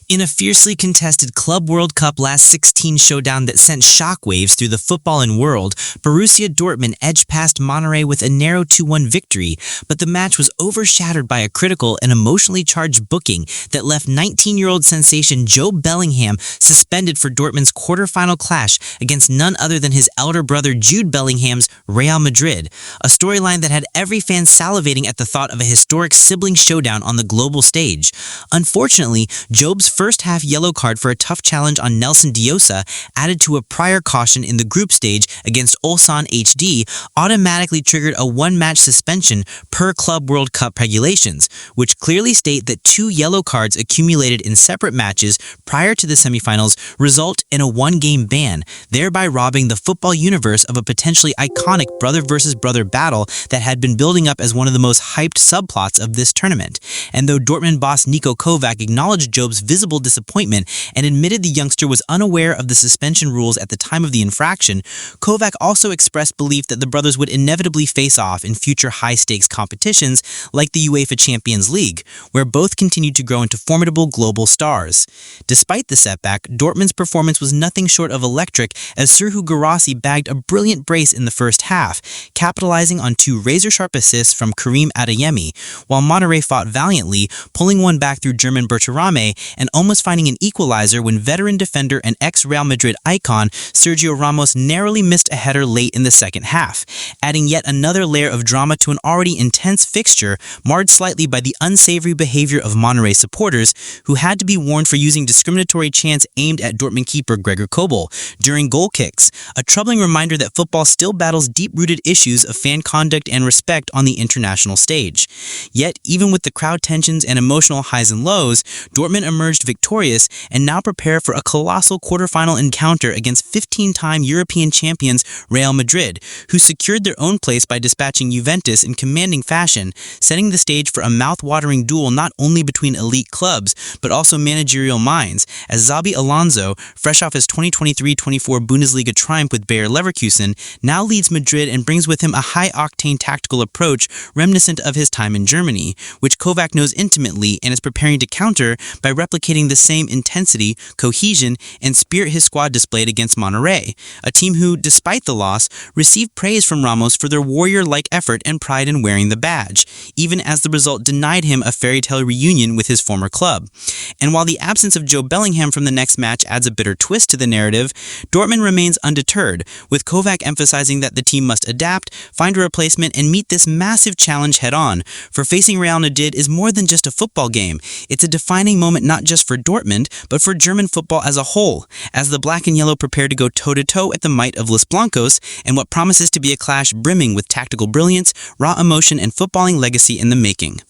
In a fiercely contested Club World Cup last 16 showdown that sent shockwaves through the footballing world, Borussia Dortmund edged past Monterrey with a narrow 2-1 victory, but the match was overshadowed by a critical and emotionally charged booking that left 19-year-old sensation Jobe Bellingham suspended for Dortmund's quarterfinal clash against none other than his elder brother Jude Bellingham's Real Madrid, a storyline that had every fan salivating at the thought of a historic sibling showdown on the global stage. Unfortunately, Jobe's first half yellow card for a tough challenge on Nelson Diosa, added to a prior caution in the group stage against Ulsan HD, automatically triggered a one-match suspension per Club World Cup regulations, which clearly state that 2 yellow cards accumulated in separate matches prior to the semifinals result in a one-game ban, thereby robbing the football universe of a potentially iconic brother versus brother battle that had been building up as one of the most hyped subplots of this tournament. And though Dortmund boss Niko Kovac acknowledged Jobe's visible disappointment and admitted the youngster was unaware of the suspension rules at the time of the infraction, Kovac also expressed belief that the brothers would inevitably face off in future high-stakes competitions like the UEFA Champions League, where both continued to grow into formidable global stars. Despite the setback, Dortmund's performance was nothing short of electric as Serhou Guirassy bagged a brilliant brace in the first half, capitalizing on 2 razor-sharp assists from Karim Adeyemi, while Monterrey fought valiantly, pulling one back through German Berterame and almost finding an equalizer when veteran defender and ex-Real Madrid icon Sergio Ramos narrowly missed a header late in the second half, adding yet another layer of drama to an already intense fixture marred slightly by the unsavory behavior of Monterrey supporters, who had to be warned for using discriminatory chants aimed at Dortmund keeper Gregor Kobel during goal kicks, a troubling reminder that football still battles deep-rooted issues of fan conduct and respect on the international stage. Yet, even with the crowd tensions and emotional highs and lows, Dortmund emerged victorious and now prepare for a colossal quarterfinal encounter against 15-time European champions Real Madrid, who secured their own place by dispatching Juventus in commanding fashion, setting the stage for a mouth-watering duel not only between elite clubs, but also managerial minds, as Xabi Alonso, fresh off his 2023-24 Bundesliga triumph with Bayer Leverkusen, now leads Madrid and brings with him a high-octane tactical approach reminiscent of his time in Germany, which Kovac knows intimately and is preparing to counter by replicating the same intensity, cohesion, and spirit his squad displayed against Monterrey, a team who, despite the loss, received praise from Ramos for their warrior-like effort and pride in wearing the badge, even as the result denied him a fairy-tale reunion with his former club. And while the absence of Jobe Bellingham from the next match adds a bitter twist to the narrative, Dortmund remains undeterred, with Kovac emphasizing that the team must adapt, find a replacement, and meet this massive challenge head-on, for facing Real Madrid is more than just a football game. It's a defining moment not just for Dortmund, but for German football as a whole, as the black and yellow prepare to go toe-to-toe at the might of Los Blancos and what promises to be a clash brimming with tactical brilliance, raw emotion, and footballing legacy in the making.